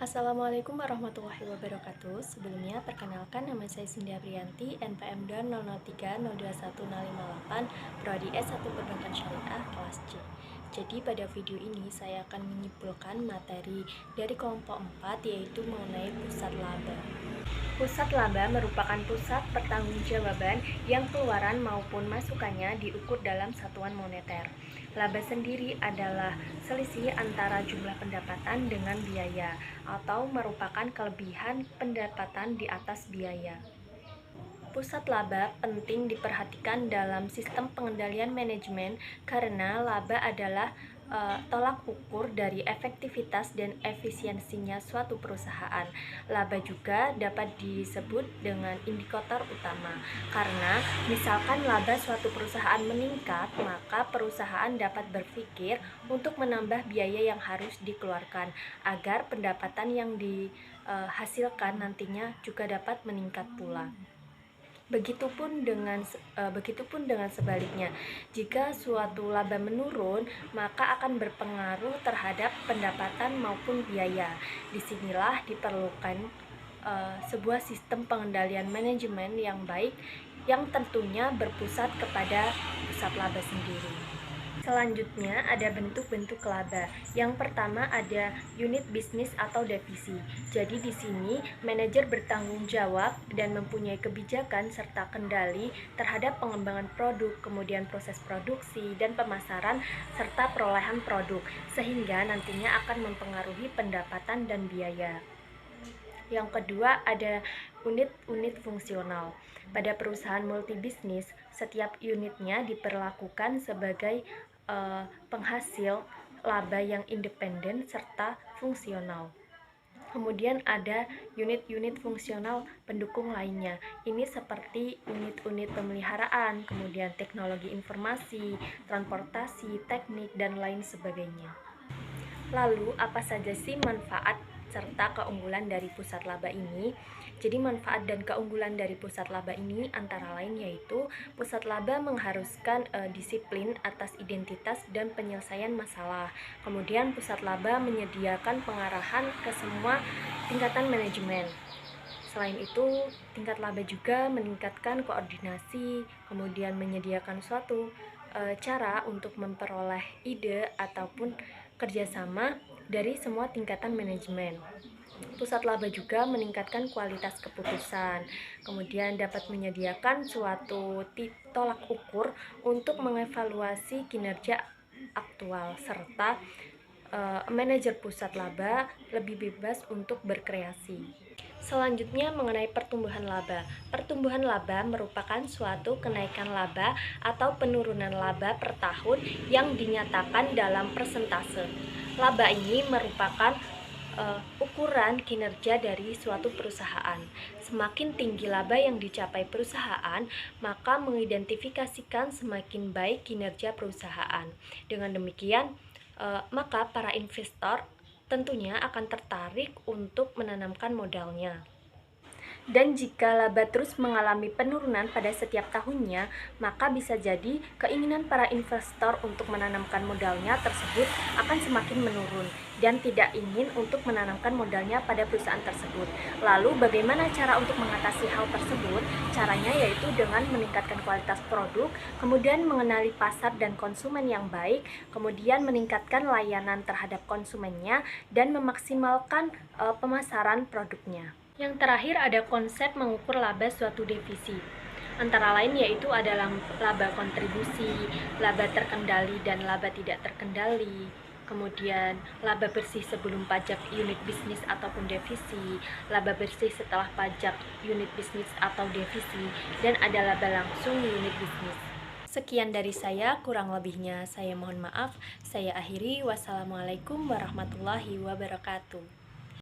Assalamualaikum warahmatullahi wabarakatuh. Sebelumnya, perkenalkan nama saya Sindia Priyanti, NPM DON 003021058, Prodi S1 Perbankan Syariah, kelas C. Jadi pada video ini saya akan menyimpulkan materi dari kelompok 4, yaitu mengenai pusat laba. Pusat laba merupakan pusat pertanggungjawaban yang keluaran maupun masukannya diukur dalam satuan moneter. Laba sendiri adalah selisih antara jumlah pendapatan dengan biaya, atau merupakan kelebihan pendapatan di atas biaya. Pusat laba penting diperhatikan dalam sistem pengendalian manajemen karena laba adalah tolak ukur dari efektivitas dan efisiensinya suatu perusahaan. Laba juga dapat disebut dengan indikator utama karena misalkan laba suatu perusahaan meningkat, maka perusahaan dapat berpikir untuk menambah biaya yang harus dikeluarkan agar pendapatan yang dihasilkan nantinya juga dapat meningkat pula. Begitupun dengan sebaliknya, jika suatu laba menurun, maka akan berpengaruh terhadap pendapatan maupun biaya. Disinilah diperlukan sebuah sistem pengendalian manajemen yang baik, yang tentunya berpusat kepada pusat laba sendiri. Selanjutnya ada bentuk-bentuk laba. Yang pertama ada unit bisnis atau divisi. Jadi di sini manajer bertanggung jawab dan mempunyai kebijakan serta kendali terhadap pengembangan produk, kemudian proses produksi dan pemasaran serta perolehan produk, sehingga nantinya akan mempengaruhi pendapatan dan biaya. Yang kedua ada unit-unit fungsional. Pada perusahaan multibisnis, setiap unitnya diperlakukan sebagai penghasil laba yang independen serta fungsional. Kemudian ada unit-unit fungsional pendukung lainnya. Ini seperti unit-unit pemeliharaan, kemudian teknologi informasi, transportasi, teknik, dan lain sebagainya. Lalu, apa saja sih manfaat serta keunggulan dari pusat laba ini? Jadi manfaat dan keunggulan dari pusat laba ini antara lain yaitu pusat laba mengharuskan disiplin atas identitas dan penyelesaian masalah. Kemudian pusat laba menyediakan pengarahan ke semua tingkatan manajemen. Selain itu, tingkat laba juga meningkatkan koordinasi, kemudian menyediakan suatu cara untuk memperoleh ide ataupun kerjasama dari semua tingkatan manajemen. Pusat laba juga meningkatkan kualitas keputusan, kemudian dapat menyediakan suatu tolak ukur untuk mengevaluasi kinerja aktual, serta manajer pusat laba lebih bebas untuk berkreasi. Selanjutnya mengenai pertumbuhan laba. Pertumbuhan laba merupakan suatu kenaikan laba atau penurunan laba per tahun yang dinyatakan dalam persentase. Laba ini merupakan ukuran kinerja dari suatu perusahaan. Semakin tinggi laba yang dicapai perusahaan, maka mengidentifikasikan semakin baik kinerja perusahaan. Dengan demikian, maka para investor tentunya akan tertarik untuk menanamkan modalnya. Dan jika laba terus mengalami penurunan pada setiap tahunnya, maka bisa jadi keinginan para investor untuk menanamkan modalnya tersebut akan semakin menurun dan tidak ingin untuk menanamkan modalnya pada perusahaan tersebut. Lalu bagaimana cara untuk mengatasi hal tersebut? Caranya yaitu dengan meningkatkan kualitas produk, kemudian mengenali pasar dan konsumen yang baik, kemudian meningkatkan layanan terhadap konsumennya dan memaksimalkan pemasaran produknya. Yang terakhir ada konsep mengukur laba suatu divisi. Antara lain yaitu adalah laba kontribusi, laba terkendali dan laba tidak terkendali. Kemudian laba bersih sebelum pajak unit bisnis ataupun divisi, laba bersih setelah pajak unit bisnis atau divisi, dan ada laba langsung unit bisnis. Sekian dari saya, kurang lebihnya saya mohon maaf. Saya akhiri. Wassalamualaikum warahmatullahi wabarakatuh.